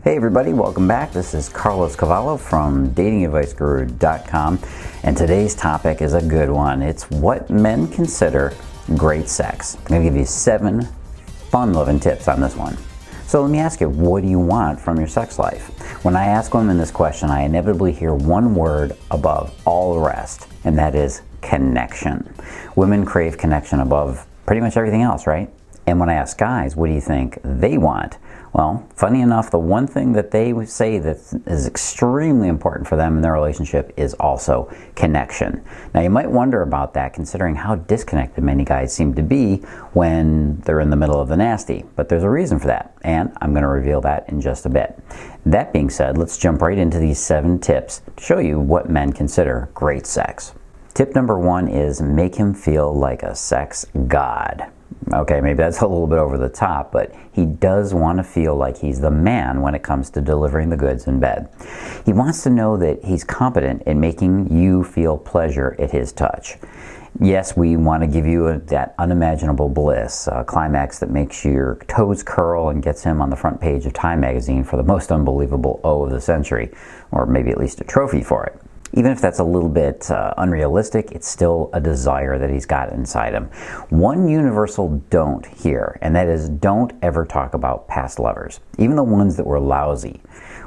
Hey everybody, welcome back. This is Carlos Cavallo from datingadviceguru.com, and today's topic is a good one. It's what men consider great sex. I'm going to give you 7 fun-loving tips on this one. So let me ask you, what do you want from your sex life? When I ask women this question, I inevitably hear one word above all the rest, and that is connection. Women crave connection above pretty much everything else, right? And when I ask guys, what do you think they want? Well, funny enough, the one thing that they would say that is extremely important for them in their relationship is also connection. Now, you might wonder about that considering how disconnected many guys seem to be when they're in the middle of the nasty. But there's a reason for that, and I'm going to reveal that in just a bit. That being said, let's jump right into these 7 tips to show you what men consider great sex. Tip number 1 is make him feel like a sex god. Okay, maybe that's a little bit over the top, but he does want to feel like he's the man when it comes to delivering the goods in bed. He wants to know that he's competent in making you feel pleasure at his touch. Yes, we want to give you that unimaginable bliss, a climax that makes your toes curl and gets him on the front page of Time magazine for the most unbelievable O of the century, or maybe at least a trophy for it. Even if that's a little bit unrealistic, it's still a desire that he's got inside him. One universal don't here, and that is don't ever talk about past lovers, even the ones that were lousy.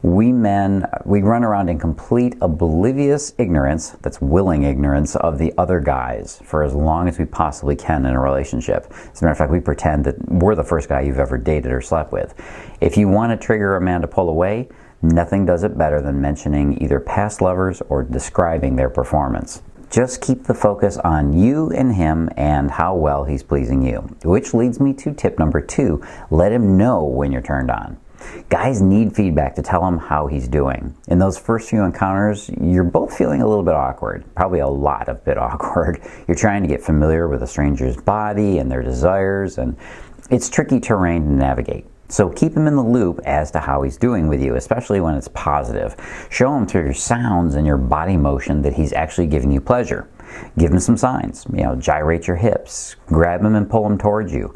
We men, we run around in complete oblivious ignorance, that's willing ignorance, of the other guys for as long as we possibly can in a relationship. As a matter of fact, we pretend that we're the first guy you've ever dated or slept with. If you want to trigger a man to pull away, nothing does it better than mentioning either past lovers or describing their performance. Just keep the focus on you and him and how well he's pleasing you. Which leads me to tip number 2, let him know when you're turned on. Guys need feedback to tell him how he's doing. In those first few encounters, you're both feeling a little bit awkward, probably a lot of bit awkward. You're trying to get familiar with a stranger's body and their desires, and it's tricky terrain to navigate. So keep him in the loop as to how he's doing with you, especially when it's positive. Show him through your sounds and your body motion that he's actually giving you pleasure. Give him some signs. Gyrate your hips, grab him and pull him towards you.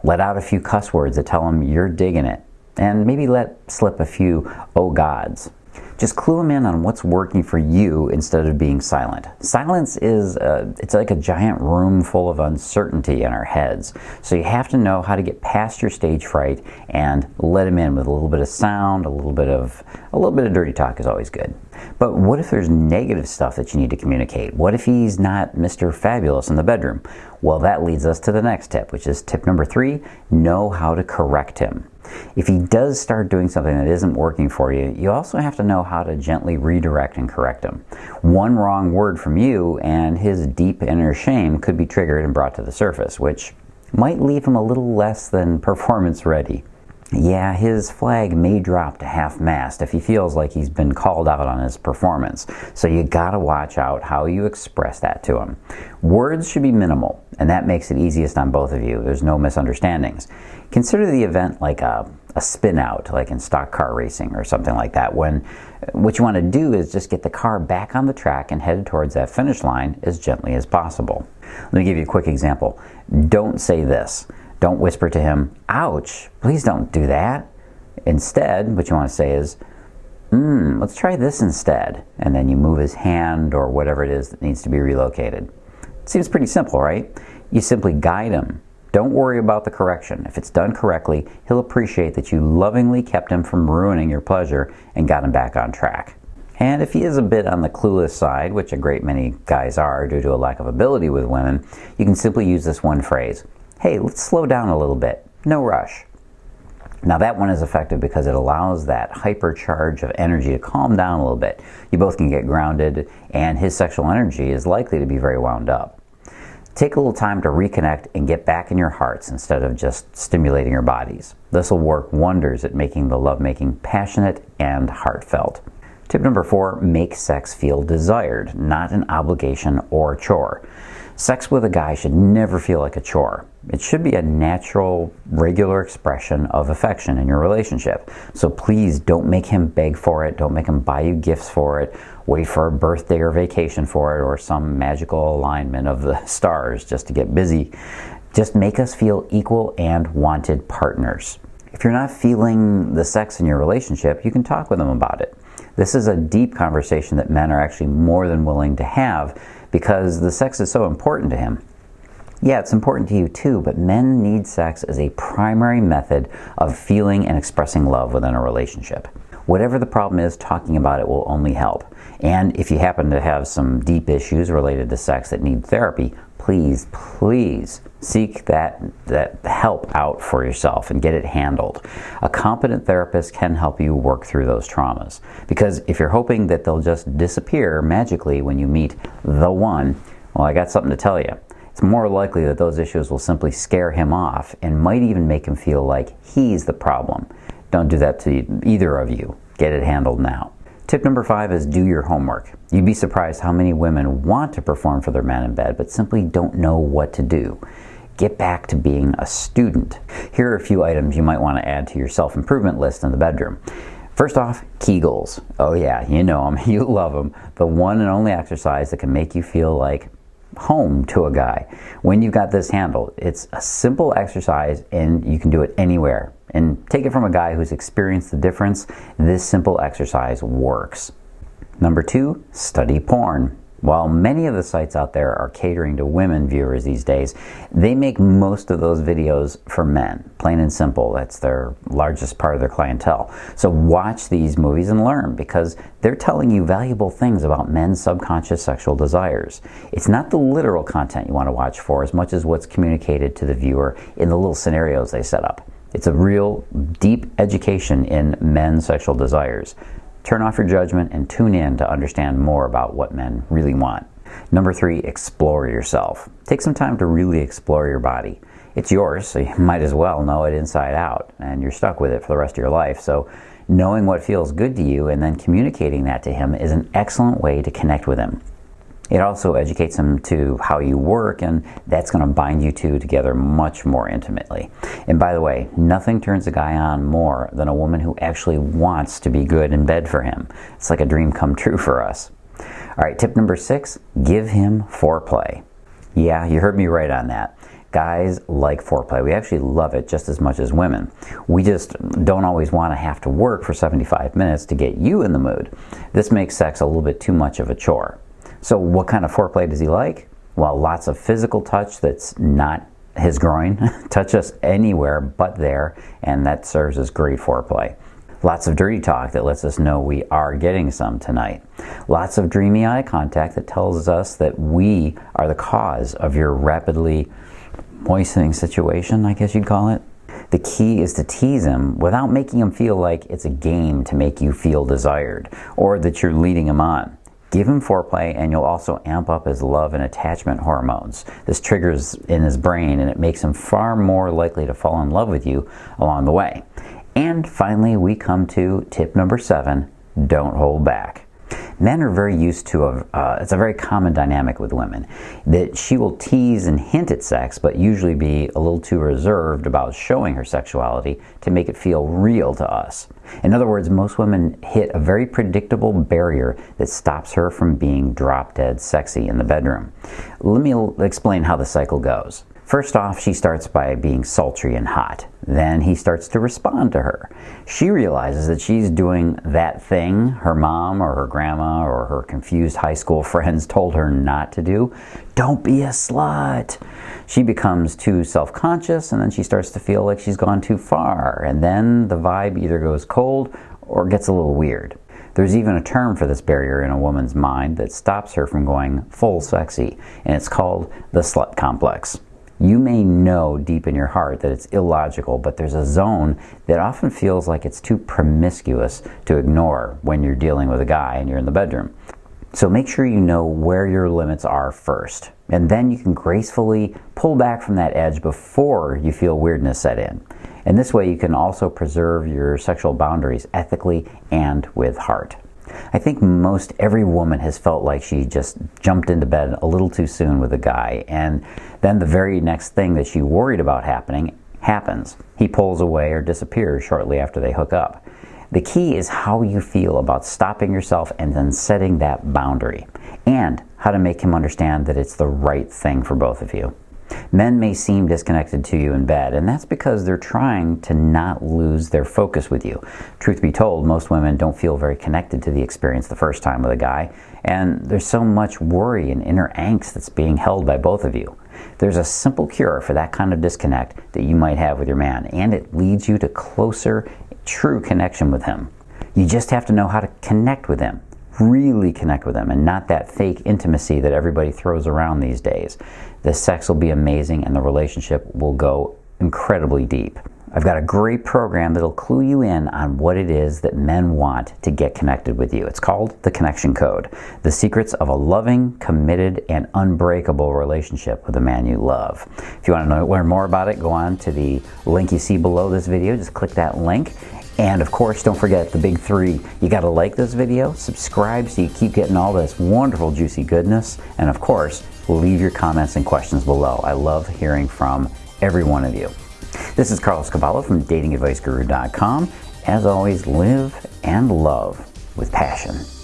Let out a few cuss words that tell him you're digging it. And maybe let slip a few oh gods. Just clue him in on what's working for you instead of being silent. Silence is, it's like a giant room full of uncertainty in our heads. So you have to know how to get past your stage fright and let him in with a little bit of sound, a little bit of dirty talk is always good. But what if there's negative stuff that you need to communicate? What if he's not Mr. Fabulous in the bedroom? Well, that leads us to the next tip, which is tip number 3, know how to correct him. If he does start doing something that isn't working for you, you also have to know how to gently redirect and correct him. One wrong word from you and his deep inner shame could be triggered and brought to the surface, which might leave him a little less than performance ready. Yeah, his flag may drop to half-mast if he feels like he's been called out on his performance. So you gotta watch out how you express that to him. Words should be minimal, and that makes it easiest on both of you. There's no misunderstandings. Consider the event like a spin out, like in stock car racing or something like that, when what you want to do is just get the car back on the track and head towards that finish line as gently as possible. Let me give you a quick example. Don't say this. Don't whisper to him, ouch, please don't do that. Instead, what you want to say is, let's try this instead. And then you move his hand or whatever it is that needs to be relocated. It seems pretty simple, right? You simply guide him. Don't worry about the correction. If it's done correctly, he'll appreciate that you lovingly kept him from ruining your pleasure and got him back on track. And if he is a bit on the clueless side, which a great many guys are due to a lack of ability with women, you can simply use this one phrase. Hey, let's slow down a little bit. No rush. Now that one is effective because it allows that hypercharge of energy to calm down a little bit. You both can get grounded, and his sexual energy is likely to be very wound up. Take a little time to reconnect and get back in your hearts instead of just stimulating your bodies. This will work wonders at making the lovemaking passionate and heartfelt. Tip number 4, make sex feel desired, not an obligation or chore. Sex with a guy should never feel like a chore. It should be a natural, regular expression of affection in your relationship. So please don't make him beg for it. Don't make him buy you gifts for it. Wait for a birthday or vacation for it or some magical alignment of the stars just to get busy. Just make us feel equal and wanted partners. If you're not feeling the sex in your relationship, you can talk with them about it. This is a deep conversation that men are actually more than willing to have because the sex is so important to him. Yeah, it's important to you too, but men need sex as a primary method of feeling and expressing love within a relationship. Whatever the problem is, talking about it will only help. And if you happen to have some deep issues related to sex that need therapy, please seek that help out for yourself and get it handled. A competent therapist can help you work through those traumas. Because if you're hoping that they'll just disappear magically when you meet the one, well, I got something to tell you. It's more likely that those issues will simply scare him off and might even make him feel like he's the problem. Don't do that to either of you. Get it handled now. Tip number 5 is do your homework. You'd be surprised how many women want to perform for their man in bed but simply don't know what to do. Get back to being a student. Here are a few items you might want to add to your self-improvement list in the bedroom. First off, Kegels. Oh yeah, you know them, you love them. The one and only exercise that can make you feel like home to a guy. When you've got this handled, it's a simple exercise and you can do it anywhere. And take it from a guy who's experienced the difference. This simple exercise works. Number 2, study porn. While many of the sites out there are catering to women viewers these days, they make most of those videos for men. Plain and simple, that's their largest part of their clientele. So watch these movies and learn because they're telling you valuable things about men's subconscious sexual desires. It's not the literal content you want to watch for as much as what's communicated to the viewer in the little scenarios they set up. It's a real deep education in men's sexual desires. Turn off your judgment and tune in to understand more about what men really want. Number 3, explore yourself. Take some time to really explore your body. It's yours, so you might as well know it inside out, and you're stuck with it for the rest of your life. So knowing what feels good to you and then communicating that to him is an excellent way to connect with him. It also educates him to how you work, and that's going to bind you two together much more intimately. And by the way, nothing turns a guy on more than a woman who actually wants to be good in bed for him. It's like a dream come true for us. All right, tip number 6, give him foreplay. Yeah, you heard me right on that. Guys like foreplay. We actually love it just as much as women. We just don't always want to have to work for 75 minutes to get you in the mood. This makes sex a little bit too much of a chore. So what kind of foreplay does he like? Well, lots of physical touch that's not his groin. Touch us anywhere but there, and that serves as great foreplay. Lots of dirty talk that lets us know we are getting some tonight. Lots of dreamy eye contact that tells us that we are the cause of your rapidly moistening situation, I guess you'd call it. The key is to tease him without making him feel like it's a game to make you feel desired or that you're leading him on. Give him foreplay and you'll also amp up his love and attachment hormones. This triggers in his brain and it makes him far more likely to fall in love with you along the way. And finally, we come to tip number 7, don't hold back. Men are very used to, it's a very common dynamic with women, that she will tease and hint at sex, but usually be a little too reserved about showing her sexuality to make it feel real to us. In other words, most women hit a very predictable barrier that stops her from being drop-dead sexy in the bedroom. Let me explain how the cycle goes. First off, she starts by being sultry and hot. Then he starts to respond to her. She realizes that she's doing that thing her mom or her grandma or her confused high school friends told her not to do. Don't be a slut. She becomes too self-conscious, and then she starts to feel like she's gone too far. And then the vibe either goes cold or gets a little weird. There's even a term for this barrier in a woman's mind that stops her from going full sexy, and it's called the slut complex. You may know deep in your heart that it's illogical, but there's a zone that often feels like it's too promiscuous to ignore when you're dealing with a guy and you're in the bedroom. So make sure you know where your limits are first, and then you can gracefully pull back from that edge before you feel weirdness set in. And this way you can also preserve your sexual boundaries ethically and with heart. I think most every woman has felt like she just jumped into bed a little too soon with a guy, and then the very next thing that she worried about happening happens. He pulls away or disappears shortly after they hook up. The key is how you feel about stopping yourself and then setting that boundary, and how to make him understand that it's the right thing for both of you. Men may seem disconnected to you in bed, and that's because they're trying to not lose their focus with you. Truth be told, most women don't feel very connected to the experience the first time with a guy, and there's so much worry and inner angst that's being held by both of you. There's a simple cure for that kind of disconnect that you might have with your man, and it leads you to closer, true connection with him. You just have to know how to connect with him. Really connect with them, and not that fake intimacy that everybody throws around these days. The sex will be amazing and the relationship will go incredibly deep. I've got a great program that'll clue you in on what it is that men want to get connected with you. It's called The Connection Code, the secrets of a loving, committed, and unbreakable relationship with the man you love. If you want to learn more about it, go on to the link you see below this video. Just click that link. And of course, don't forget the big three. You gotta like this video, subscribe so you keep getting all this wonderful, juicy goodness, and of course, leave your comments and questions below. I love hearing from every one of you. This is Cavallo from datingadviceguru.com. As always, live and love with passion.